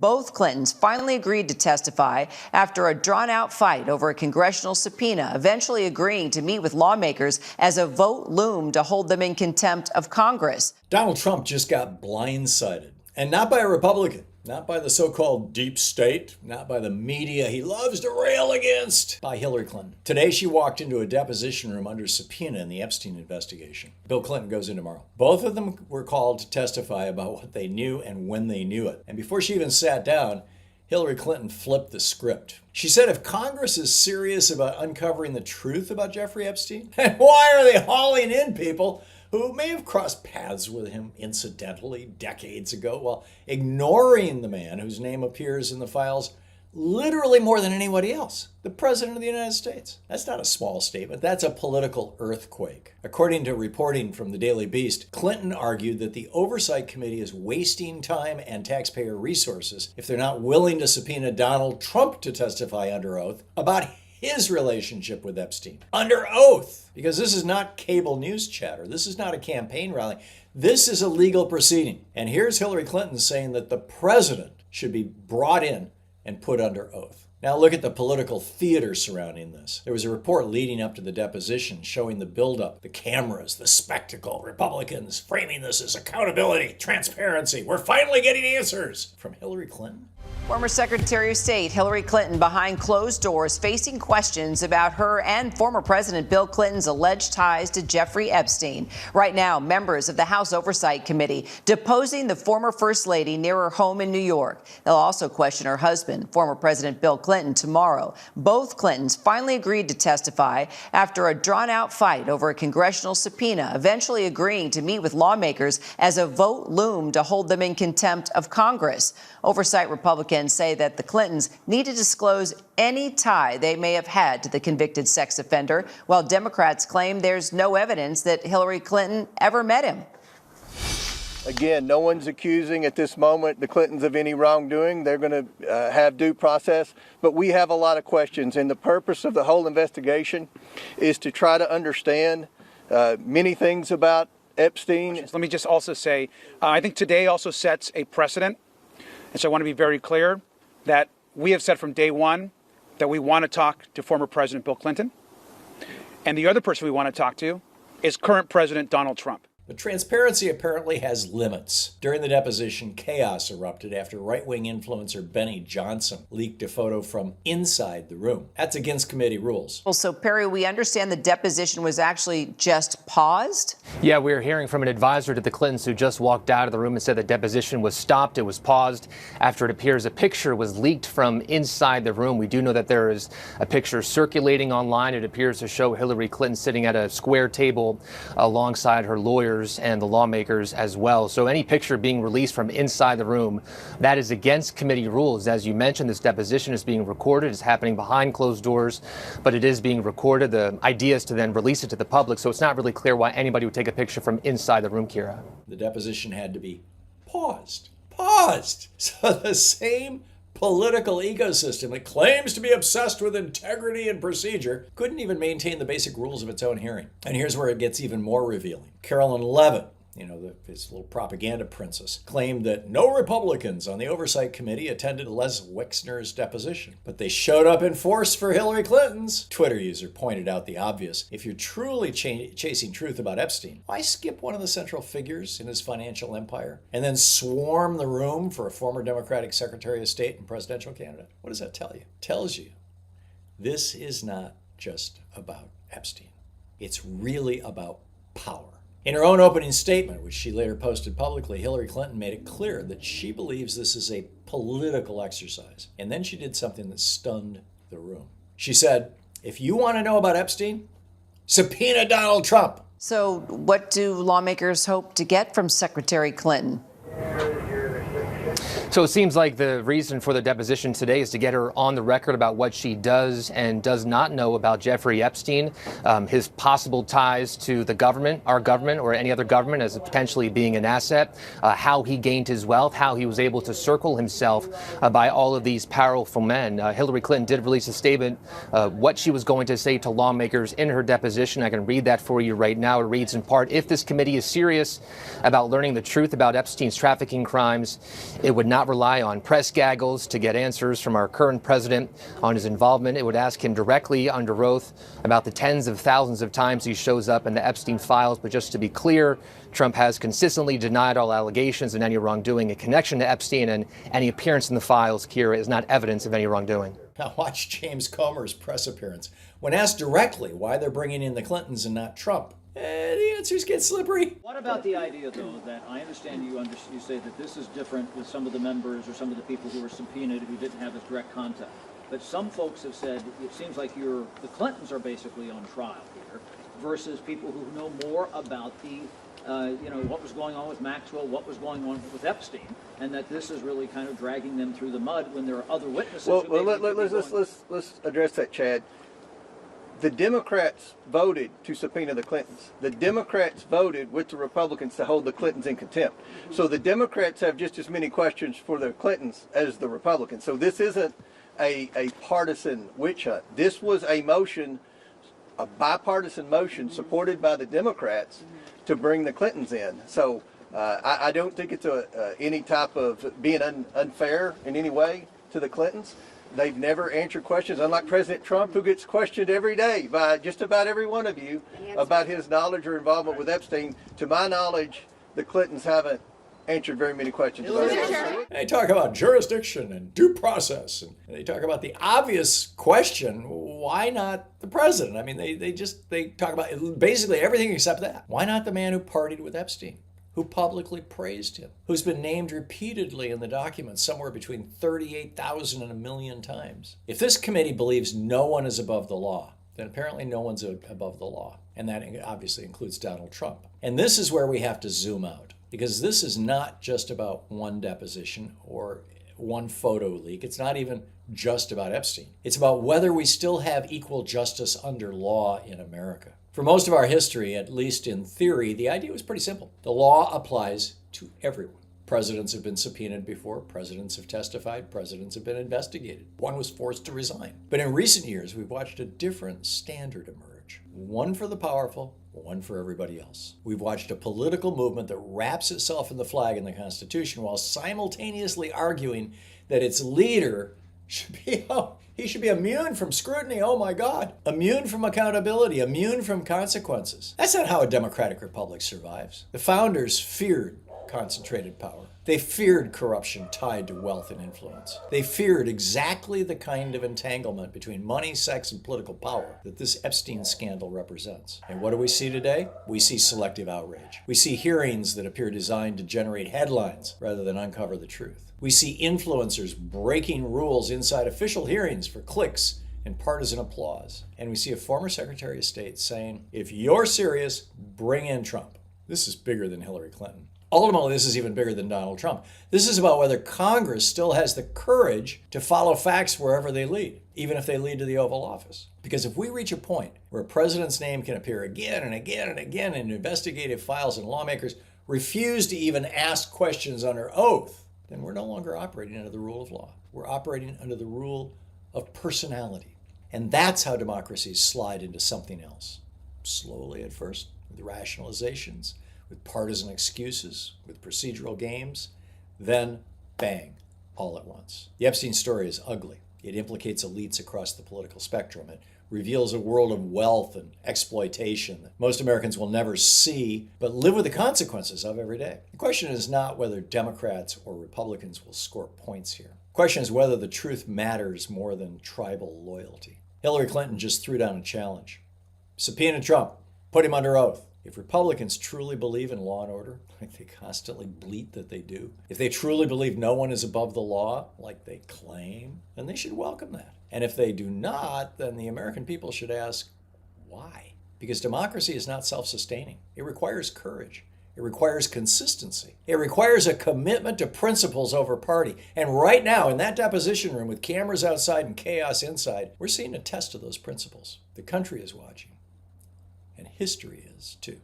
Both Clintons finally agreed to testify after a drawn-out fight over a congressional subpoena, eventually agreeing to meet with lawmakers as a vote loomed to hold them in contempt of Congress. Donald Trump just got blindsided, and not by a Republican. Not by the so-called deep state, not by the media he loves to rail against, by Hillary Clinton. Today, she walked into a deposition room under subpoena in the Epstein investigation. Bill Clinton goes in tomorrow. Both of them were called to testify about what they knew and when they knew it. And before she even sat down, Hillary Clinton flipped the script. She said if Congress is serious about uncovering the truth about Jeffrey Epstein, then why are they hauling in people who may have crossed paths with him incidentally decades ago while ignoring the man whose name appears in the files literally more than anybody else, the President of the United States? That's not a small statement. That's a political earthquake. According to reporting from the Daily Beast, Clinton argued that the Oversight Committee is wasting time and taxpayer resources if they're not willing to subpoena Donald Trump to testify under oath about his relationship with Epstein. Under oath! Because this is not cable news chatter. This is not a campaign rally. This is a legal proceeding. And here's Hillary Clinton saying that the president should be brought in and put under oath. Now look at the political theater surrounding this. There was a report leading up to the deposition showing the buildup, the cameras, the spectacle, Republicans framing this as accountability, transparency. We're finally getting answers from Hillary Clinton. Former Secretary of State Hillary Clinton behind closed doors facing questions about her and former President Bill Clinton's alleged ties to Jeffrey Epstein. Right now, members of the House Oversight Committee deposing the former First Lady near her home in New York. They'll also question her husband, former President Bill Clinton, tomorrow. Both Clintons finally agreed to testify after a drawn-out fight over a congressional subpoena, eventually agreeing to meet with lawmakers as a vote loomed to hold them in contempt of Congress. Oversight Republicans say that the Clintons need to disclose any tie they may have had to the convicted sex offender, while Democrats claim there's no evidence that Hillary Clinton ever met him. Again, no one's accusing at this moment the Clintons of any wrongdoing. They're going to have due process, but we have a lot of questions, and the purpose of the whole investigation is to try to understand many things about Epstein. Let me just also say, I think today also sets a precedent. And so I want to be very clear that we have said from day one that we want to talk to former President Bill Clinton. And the other person we want to talk to is current President Donald Trump. But transparency apparently has limits. During the deposition, chaos erupted after right-wing influencer Benny Johnson leaked a photo from inside the room. That's against committee rules. Well, so, Perry, we understand the deposition was actually just paused? Yeah, we're hearing from an advisor to the Clintons who just walked out of the room and said the deposition was stopped. It was paused after it appears a picture was leaked from inside the room. We do know that there is a picture circulating online. It appears to show Hillary Clinton sitting at a square table alongside her lawyers and the lawmakers as well. So any picture being released from inside the room, that is against committee rules. As you mentioned, this deposition is being recorded. It's happening behind closed doors, but it is being recorded. The idea is to then release it to the public, so it's not really clear why anybody would take a picture from inside the room, Kira. The deposition had to be paused. Paused! So the same political ecosystem that claims to be obsessed with integrity and procedure couldn't even maintain the basic rules of its own hearing. And here's where it gets even more revealing. Carolyn Levitt, this little propaganda princess, claimed that no Republicans on the Oversight Committee attended Les Wexner's deposition, but they showed up in force for Hillary Clinton's. Twitter user pointed out the obvious. If you're truly chasing truth about Epstein, why skip one of the central figures in his financial empire and then swarm the room for a former Democratic Secretary of State and presidential candidate? What does that tell you? It tells you this is not just about Epstein. It's really about power. In her own opening statement, which she later posted publicly, Hillary Clinton made it clear that she believes this is a political exercise. And then she did something that stunned the room. She said, if you want to know about Epstein, subpoena Donald Trump. So what do lawmakers hope to get from Secretary Clinton? So it seems like the reason for the deposition today is to get her on the record about what she does and does not know about Jeffrey Epstein, his possible ties to the government, our government, or any other government as potentially being an asset, how he gained his wealth, how he was able to circle himself by all of these powerful men. Hillary Clinton did release a statement, what she was going to say to lawmakers in her deposition. I can read that for you right now. It reads in part, if this committee is serious about learning the truth about Epstein's trafficking crimes, it would not not rely on press gaggles to get answers from our current president on his involvement. It would ask him directly under oath about the tens of thousands of times he shows up in the Epstein files. But just to be clear, Trump has consistently denied all allegations and any wrongdoing in connection to Epstein, and any appearance in the files, Kira, is not evidence of any wrongdoing. Now watch James Comer's press appearance. When asked directly why they're bringing in the Clintons and not Trump, the answers get slippery. What about the idea, though, that I understand you say that this is different with some of the members or some of the people who were subpoenaed who didn't have as direct contact. But some folks have said it seems like the Clintons are basically on trial here versus people who know more about the what was going on with Maxwell, what was going on with Epstein, and that this is really kind of dragging them through the mud when there are other witnesses. Let's address that, Chad. The Democrats voted to subpoena the Clintons. The Democrats voted with the Republicans to hold the Clintons in contempt. So the Democrats have just as many questions for the Clintons as the Republicans. So this isn't a partisan witch hunt. This was a motion, a bipartisan motion supported by the Democrats to bring the Clintons in. So I don't think it's any type of being unfair in any way to the Clintons. They've never answered questions, unlike President Trump, who gets questioned every day by just about every one of you about his knowledge or involvement with Epstein. To my knowledge, the Clintons haven't answered very many questions about it. They talk about jurisdiction and due process, and they talk about the obvious question, why not the president? I mean, they talk about basically everything except that. Why not the man who partied with Epstein, who publicly praised him, who's been named repeatedly in the documents somewhere between 38,000 and 1 million times? If this committee believes no one is above the law, then apparently no one's above the law. And that obviously includes Donald Trump. And this is where we have to zoom out, because this is not just about one deposition or one photo leak. It's not even just about Epstein. It's about whether we still have equal justice under law in America. For most of our history, at least in theory, the idea was pretty simple. The law applies to everyone. Presidents have been subpoenaed before, presidents have testified, presidents have been investigated. One was forced to resign. But in recent years, we've watched a different standard emerge. One for the powerful, one for everybody else. We've watched a political movement that wraps itself in the flag and the Constitution while simultaneously arguing that its leader should be immune from scrutiny. Oh my God. Immune from accountability, immune from consequences. That's not how a democratic republic survives. The founders feared concentrated power. They feared corruption tied to wealth and influence. They feared exactly the kind of entanglement between money, sex, and political power that this Epstein scandal represents. And what do we see today? We see selective outrage. We see hearings that appear designed to generate headlines rather than uncover the truth. We see influencers breaking rules inside official hearings for clicks and partisan applause. And we see a former Secretary of State saying, if you're serious, bring in Trump. This is bigger than Hillary Clinton. Ultimately, this is even bigger than Donald Trump. This is about whether Congress still has the courage to follow facts wherever they lead, even if they lead to the Oval Office. Because if we reach a point where a president's name can appear again and again and again in investigative files and lawmakers refuse to even ask questions under oath, then we're no longer operating under the rule of law. We're operating under the rule of personality. And that's how democracies slide into something else. Slowly at first, with rationalizations, with partisan excuses, with procedural games, then bang, all at once. The Epstein story is ugly. It implicates elites across the political spectrum. It reveals a world of wealth and exploitation that most Americans will never see, but live with the consequences of every day. The question is not whether Democrats or Republicans will score points here. The question is whether the truth matters more than tribal loyalty. Hillary Clinton just threw down a challenge. Subpoena Trump, put him under oath. If Republicans truly believe in law and order, like they constantly bleat that they do, if they truly believe no one is above the law, like they claim, then they should welcome that. And if they do not, then the American people should ask, why? Because democracy is not self-sustaining. It requires courage. It requires consistency. It requires a commitment to principles over party. And right now, in that deposition room with cameras outside and chaos inside, we're seeing a test of those principles. The country is watching. And history is too.